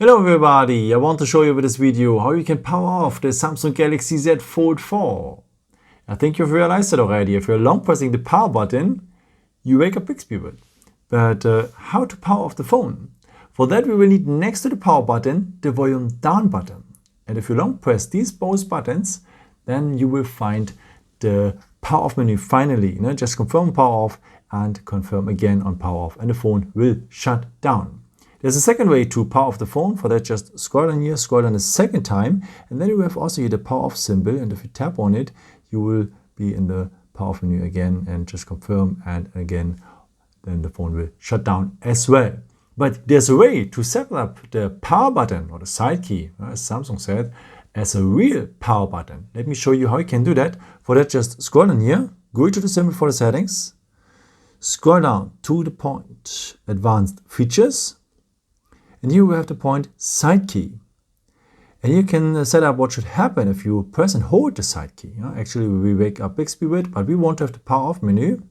Hello everybody, I want to show you with this video how you can power off the Samsung Galaxy Z Fold4. I think you've realized it already. If you're long pressing the power button, you wake up Bixby with. But how to power off the phone? For that we will need next to the power button, the volume down button. And if you long press these both buttons, then you will find the power off menu finally. Just confirm power off and confirm again on power off and the phone will shut down. There's a second way to power off the phone. For that, just scroll down here, scroll down a second time, and then you have also here the power off symbol. And if you tap on it, you will be in the power off menu again and just confirm, and again, then the phone will shut down as well. But there's a way to set up the power button or the side key, as Samsung said, as a real power button. Let me show you how you can do that. For that, just scroll down here, go to the symbol for the settings, scroll down to the point advanced features. And here we have the point side key. And you can set up what should happen if you press and hold the side key. Actually, we wake up Bixby with, but we want to have the power off menu.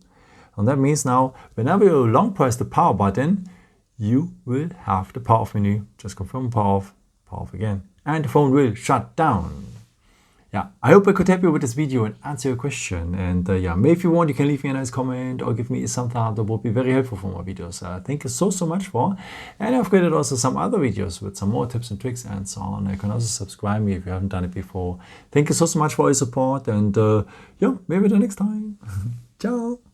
And that means now, whenever you long press the power button, you will have the power off menu. Just confirm power off again. And the phone will shut down. Yeah, I hope I could help you with this video and answer your question. And maybe if you want, you can leave me a nice comment or give me a thumbs up. That would be very helpful for my videos. Thank you so much for. And I've created also some other videos with some more tips and tricks and so on. You can also subscribe me if you haven't done it before. Thank you so much for your support. And maybe the next time. Ciao.